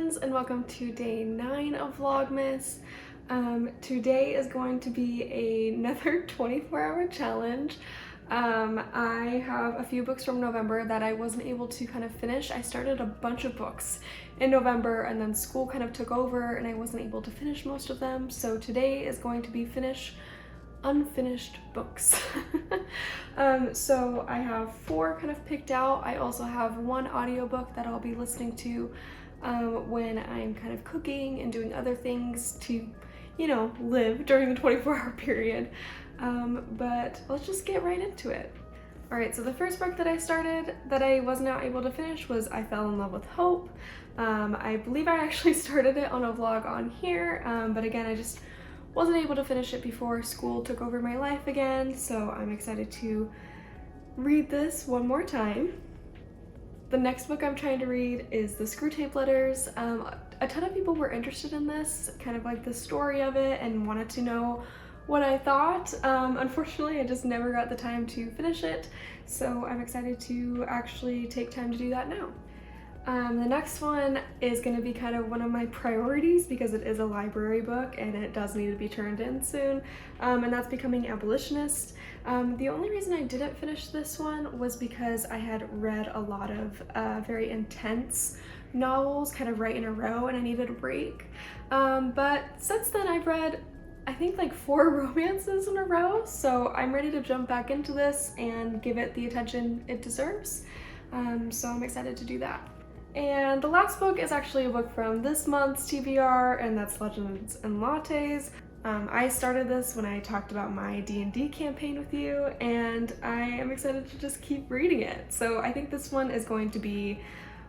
friends, and welcome to day 9 of Vlogmas. Today is going to be another 24-hour challenge. I have a few books from November that I wasn't able to kind of finish. I started a bunch of books in November and then school kind of took over and I wasn't able to finish most of them. So today is going to be unfinished books. So I have 4 kind of picked out. I also have 1 audiobook that I'll be listening to when I'm kind of cooking and doing other things to, you know, live during the 24-hour period. But let's just get right into it. Alright, so the first book that I started that I was not able to finish was I Fell in Love with Hope. I believe I actually started it on a vlog on here, but again, I just wasn't able to finish it before school took over my life again, so I'm excited to read this one more time. The next book I'm trying to read is the Screwtape Letters. A ton of people were interested in this, kind of like the story of it, and wanted to know what I thought. Unfortunately, I just never got the time to finish it, so I'm excited to actually take time to do that now. The next one is going to be kind of one of my priorities because it is a library book and it does need to be turned in soon, and that's Becoming Abolitionist. The only reason I didn't finish this one was because I had read a lot of very intense novels kind of right in a row and I needed a break. But since then I've read I think like 4 romances in a row, so I'm ready to jump back into this and give it the attention it deserves. So I'm excited to do that. And the last book is actually a book from this month's TBR, and that's Legends and Lattes. I started this when I talked about my D&D campaign with you, and I am excited to just keep reading it. So I think this one is going to be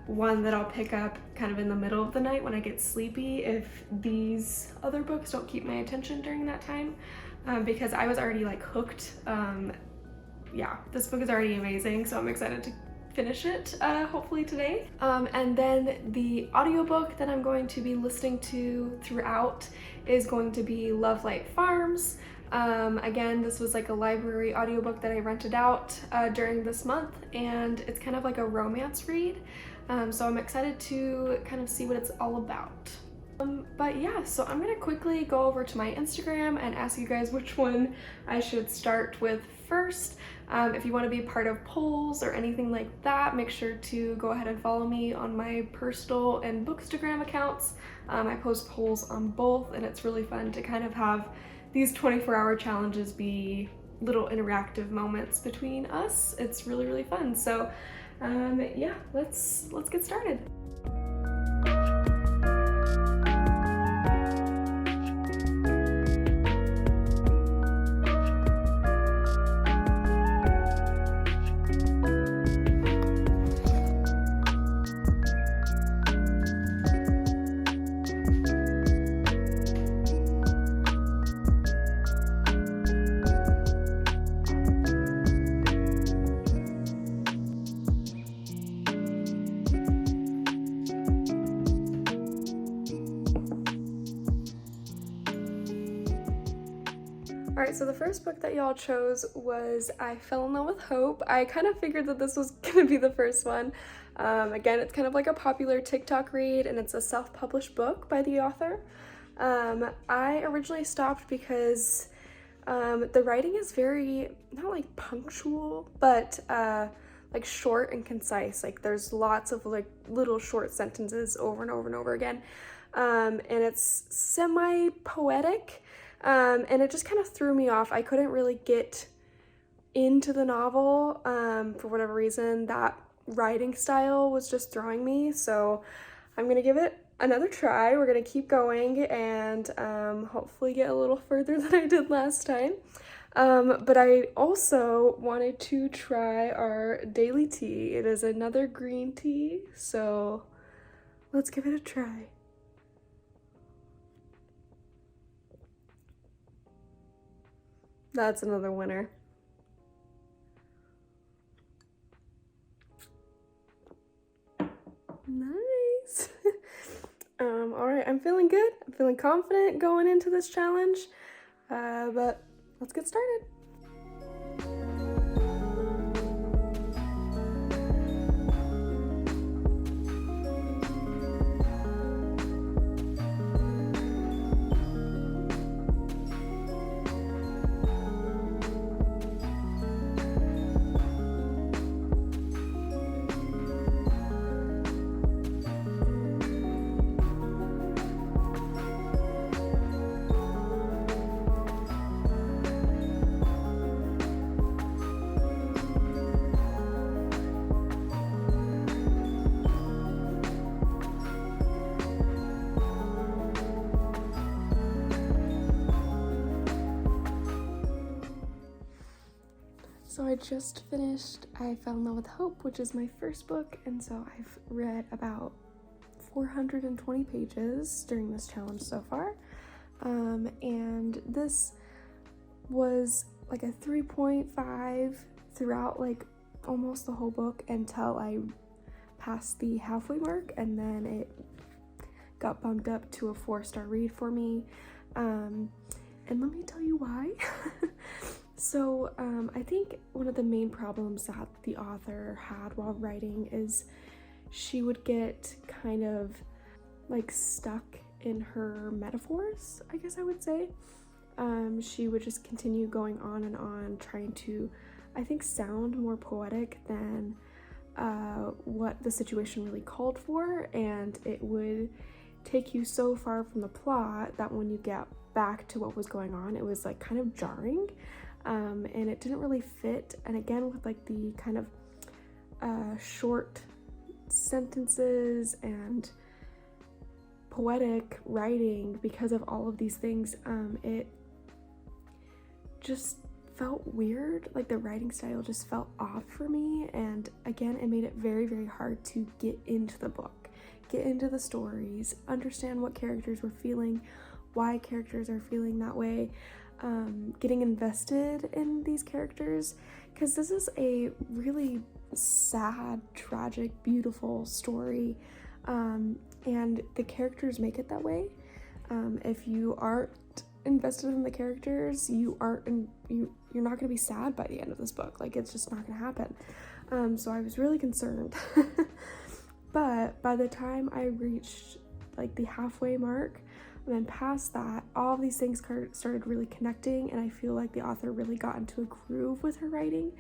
one that I'll pick up kind of in the middle of the night when I get sleepy if these other books don't keep my attention during that time, because I was already like hooked. Yeah, this book is already amazing, so I'm excited to finish it hopefully today. And then the audiobook that I'm going to be listening to throughout is going to be Love Light Farms. Again, this was like a library audiobook that I rented out during this month, and it's kind of like a romance read. So I'm excited to kind of see what it's all about. But yeah, so I'm gonna quickly go over to my Instagram and ask you guys which one I should start with first. If you want to be part of polls or anything like that, make sure to go ahead and follow me on my personal and Bookstagram accounts. I post polls on both, and it's really fun to kind of have these 24-hour challenges be little interactive moments between us. It's really, really fun. So yeah, let's get started. Alright, so the first book that y'all chose was I Fell in Love with Hope. I kind of figured that this was going to be the first one. Again, it's kind of like a popular TikTok read, and it's a self-published book by the author. I originally stopped because the writing is very, not like punctual, but like short and concise. Like there's lots of like little short sentences over and over and over again. And it's semi-poetic. And it just kind of threw me off. I couldn't really get into the novel for whatever reason. That writing style was just throwing me, so I'm gonna give it another try. We're gonna keep going and hopefully get a little further than I did last time. But I also wanted to try our daily tea. It is another green tea, so let's give it a try. That's another winner. Nice. All right, I'm feeling good. I'm feeling confident going into this challenge, but let's get started. So I just finished I Fell in Love with Hope, which is my first book, and so I've read about 420 pages during this challenge so far. And this was like a 3.5 throughout like almost the whole book until I passed the halfway mark, and then it got bumped up to a 4-star read for me. And let me tell you why. So I think one of the main problems that the author had while writing is she would get kind of like stuck in her metaphors, I guess I would say. She would just continue going on and on, trying to, I think, sound more poetic than what the situation really called for, and it would take you so far from the plot that when you get back to what was going on, it was like kind of jarring, and it didn't really fit. And again, with like the kind of short sentences and poetic writing, because of all of these things, it just felt weird. Like the writing style just felt off for me, and again, it made it very, very hard to get into the book, get into the stories, understand what characters were feeling, why characters are feeling that way, getting invested in these characters, because this is a really sad, tragic, beautiful story, and the characters make it that way. If you aren't invested in the characters, you're not going to be sad by the end of this book. Like, it's just not going to happen. So I was really concerned. But by the time I reached like the halfway mark and then past that, all of these things started really connecting, and I feel like the author really got into a groove with her writing.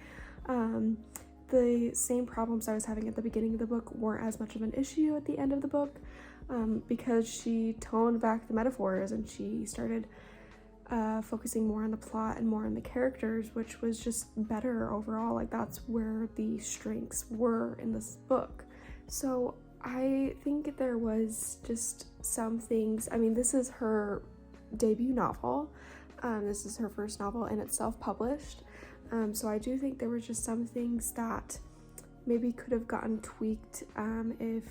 The same problems I was having at the beginning of the book weren't as much of an issue at the end of the book, because she toned back the metaphors and she started focusing more on the plot and more on the characters, which was just better overall. Like, that's where the strengths were in this book. So I think there was just some things. I mean, this is her debut novel. This is her first novel, and it's self-published. So I do think there were just some things that maybe could have gotten tweaked if,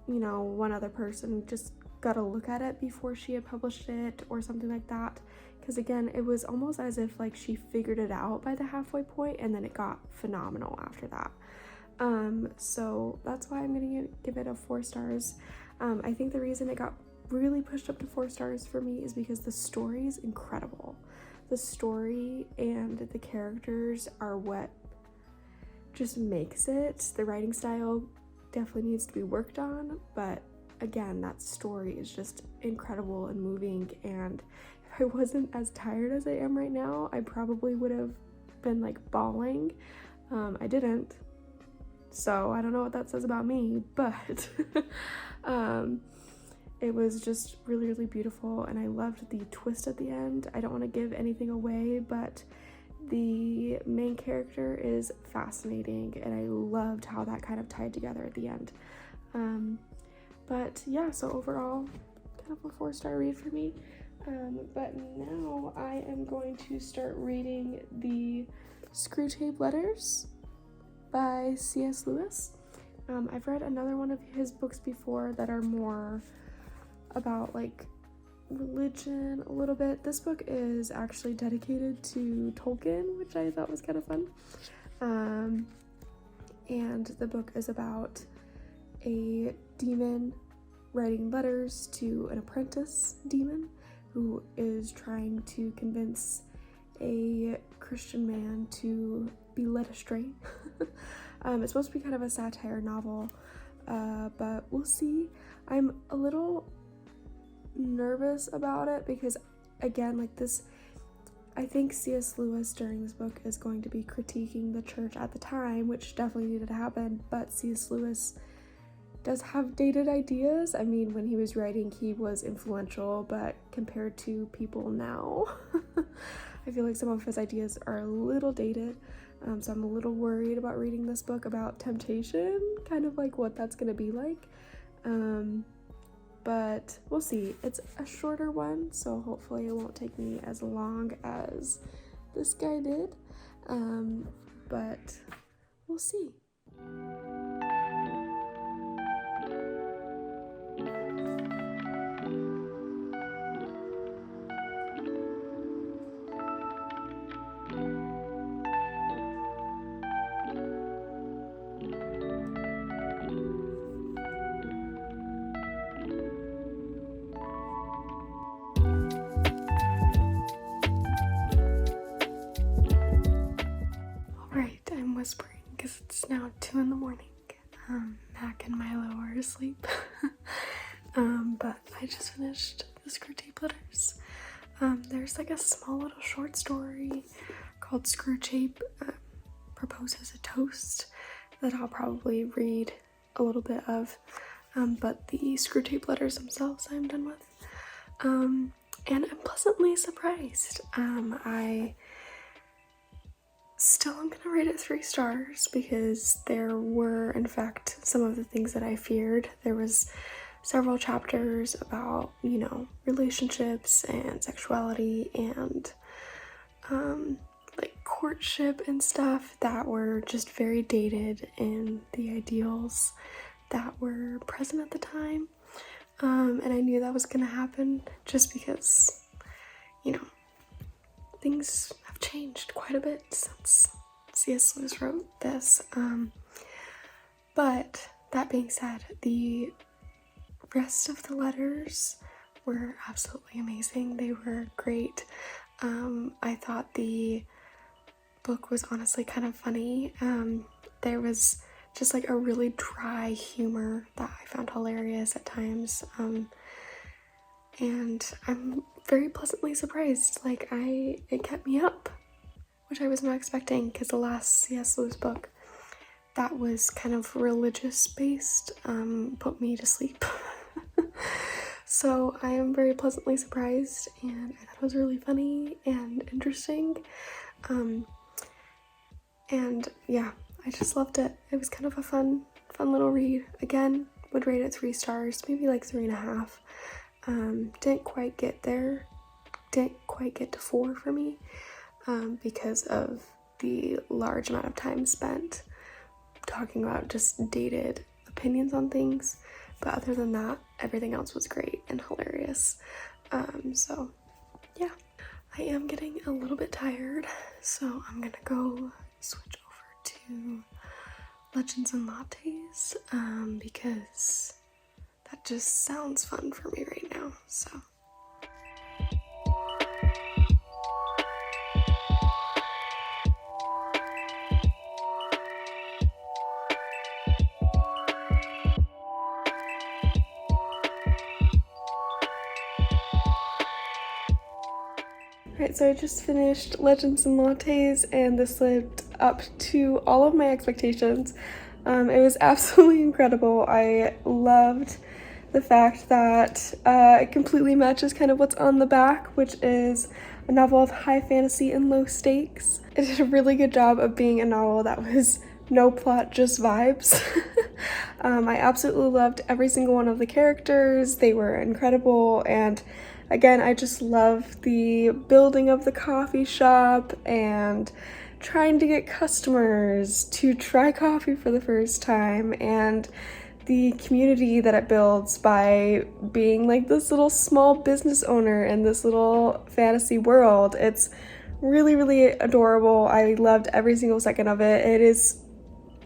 you know, one other person just got a look at it before she had published it or something like that. Because again, it was almost as if like she figured it out by the halfway point, and then it got phenomenal after that. So that's why I'm gonna give it a 4 stars. I think the reason it got really pushed up to 4 stars for me is because the story is incredible. The story and the characters are what just makes it. The writing style definitely needs to be worked on, but again, that story is just incredible and moving, and if I wasn't as tired as I am right now, I probably would have been like bawling. I didn't, so I don't know what that says about me, but it was just really, really beautiful, and I loved the twist at the end. I don't want to give anything away, but the main character is fascinating, and I loved how that kind of tied together at the end. But yeah, so overall, kind of a 4-star read for me. But now I am going to start reading the Screwtape Letters by C.S. Lewis. I've read another one of his books before that are more about like religion a little bit. This book is actually dedicated to Tolkien, which I thought was kind of fun. And the book is about a demon writing letters to an apprentice demon who is trying to convince a Christian man to be led astray. It's supposed to be kind of a satire novel, but we'll see. I'm a little nervous about it because, again, like this, I think C.S. Lewis during this book is going to be critiquing the church at the time, which definitely needed to happen, but C.S. Lewis does have dated ideas. I mean, when he was writing, he was influential, but compared to people now, I feel like some of his ideas are a little dated. So I'm a little worried about reading this book about temptation, kind of like what that's gonna be like. But we'll see. It's a shorter one, so hopefully it won't take me as long as this guy did. but we'll see. Alright, I'm whispering because it's now 2 in the morning. Mac and Milo are asleep. But I just finished the Screwtape Letters. There's like a small little short story called Screwtape Proposes a Toast that I'll probably read a little bit of. But the Screwtape Letters themselves I'm done with. And I'm pleasantly surprised. I'm gonna rate it 3 stars because there were, in fact, some of the things that I feared. There was several chapters about, you know, relationships and sexuality and like courtship and stuff that were just very dated in the ideals that were present at the time. And I knew that was gonna happen just because, you know, things have changed quite a bit since C.S. Lewis wrote this. But that being said, the rest of the letters were absolutely amazing. They were great. I thought the book was honestly kind of funny. There was just like a really dry humor that I found hilarious at times. And I'm very pleasantly surprised. Like, it kept me up, which I was not expecting, because the last C.S. Lewis book that was kind of religious based put me to sleep. So I am very pleasantly surprised, and I thought it was really funny and interesting. And yeah, I just loved it. It was kind of a fun little read. Again, would rate it 3 stars, maybe like 3.5. Didn't quite get there. Didn't quite get to 4 for me because of the large amount of time spent talking about just dated opinions on things. But other than that, everything else was great and hilarious. So yeah, I am getting a little bit tired, so I'm gonna go switch over to Legends and Lattes because that just sounds fun for me right now. So Alright, so I just finished Legends and Lattes, and this lived up to all of my expectations. It was absolutely incredible. I loved the fact that it completely matches kind of what's on the back, which is a novel of high fantasy and low stakes. It did a really good job of being a novel that was no plot, just vibes. I absolutely loved every single one of the characters. They were incredible, and again, I just love the building of the coffee shop and trying to get customers to try coffee for the first time, and the community that it builds by being like this little small business owner in this little fantasy world. It's really, really adorable. I loved every single second of it. It is,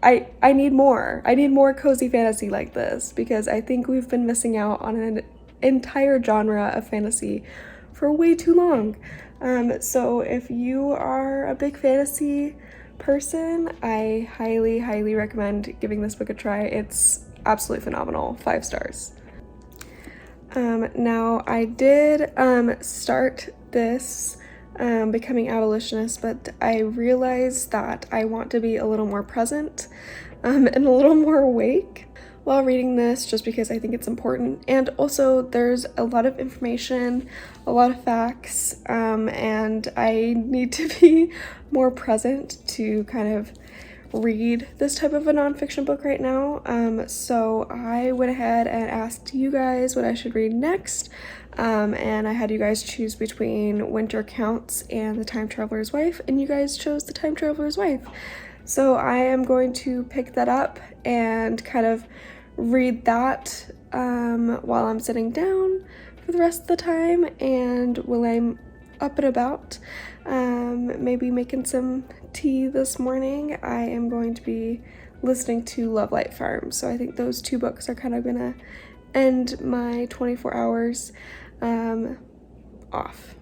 I need more. I need more cozy fantasy like this, because I think we've been missing out on an entire genre of fantasy for way too long. So if you are a big fantasy person, I highly, highly recommend giving this book a try. It's absolutely phenomenal. 5 stars. Now I did start this Becoming Abolitionist, but I realized that I want to be a little more present and a little more awake while reading this, just because I think it's important. And also there's a lot of information, a lot of facts, and I need to be more present to kind of read this type of a nonfiction book right now. So I went ahead and asked you guys what I should read next. And I had you guys choose between Winter Counts and The Time Traveler's Wife, and you guys chose The Time Traveler's Wife. So I am going to pick that up and kind of read that while I'm sitting down for the rest of the time, and while I'm up and about, maybe making some tea this morning, I am going to be listening to Love Light Farm. So I think those two books are kind of gonna end my 24 hours off.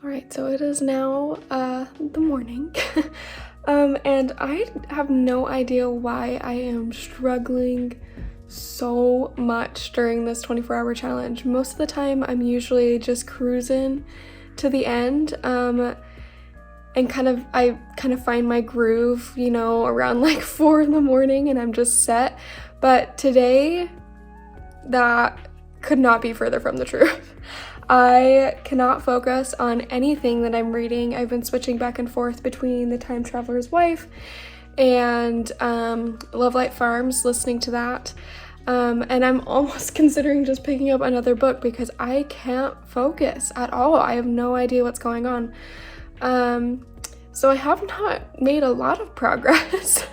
Alright, so it is now the morning, and I have no idea why I am struggling so much during this 24-hour challenge. Most of the time I'm usually just cruising to the end, and I kind of find my groove, you know, around like 4 in the morning and I'm just set. But today, that could not be further from the truth. I cannot focus on anything that I'm reading. I've been switching back and forth between The Time Traveler's Wife and Love Light Farms, listening to that. And I'm almost considering just picking up another book because I can't focus at all. I have no idea what's going on. So I have not made a lot of progress,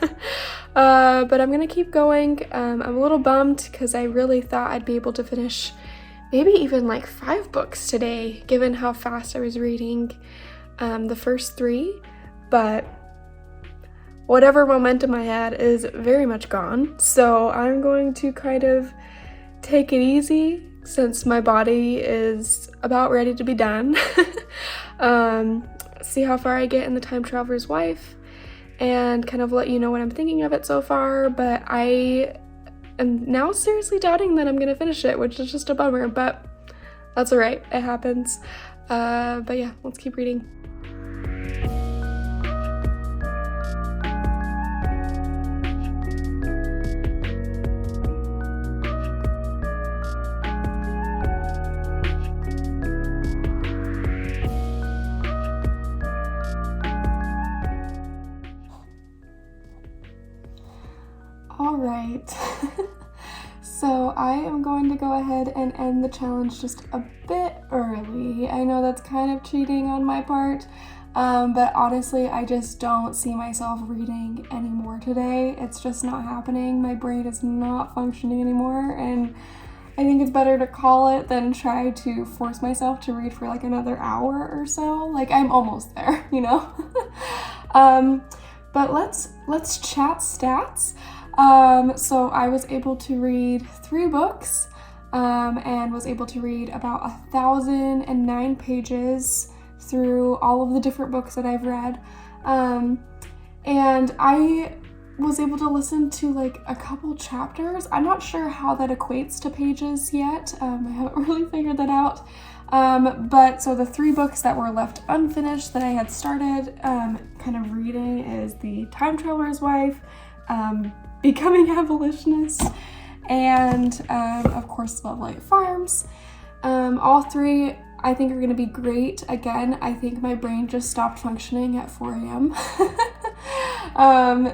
but I'm gonna keep going. I'm a little bummed because I really thought I'd be able to finish maybe even like 5 books today, given how fast I was reading the first 3, but whatever momentum I had is very much gone. So I'm going to kind of take it easy since my body is about ready to be done. See how far I get in The Time Traveler's Wife and kind of let you know what I'm thinking of it so far, but I am now seriously doubting that I'm gonna finish it, which is just a bummer, but that's alright, it happens. But yeah, let's keep reading. All right, so I am going to go ahead and end the challenge just a bit early. I know that's kind of cheating on my part, but honestly, I just don't see myself reading anymore today. It's just not happening. My brain is not functioning anymore, and I think it's better to call it than try to force myself to read for like another hour or so. Like, I'm almost there, you know? But let's chat stats. So I was able to read 3 books, and was able to read about 1,009 pages through all of the different books that I've read. And I was able to listen to like a couple chapters. I'm not sure how that equates to pages yet. I haven't really figured that out. But so the 3 books that were left unfinished that I had started kind of reading is The Time Traveler's Wife, Becoming Abolitionist, and of course Love Light Farms. All 3 I think are going to be great. Again, I think my brain just stopped functioning at 4 a.m.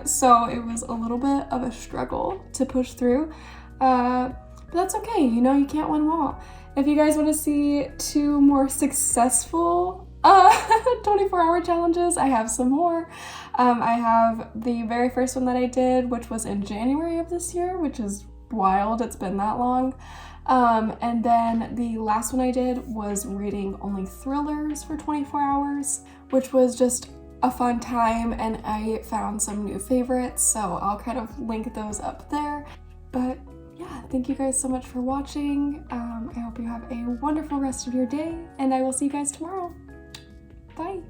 So it was a little bit of a struggle to push through, but that's okay, you know, you can't win them all. If you guys want to see 2 more successful 24-hour challenges, I have some more. I have the very first one that I did, which was in January of this year, which is wild, it's been that long. And then the last one I did was reading only thrillers for 24 hours, which was just a fun time, and I found some new favorites, so I'll kind of link those up there. But yeah, thank you guys so much for watching. I hope you have a wonderful rest of your day, and I will see you guys tomorrow. Bye!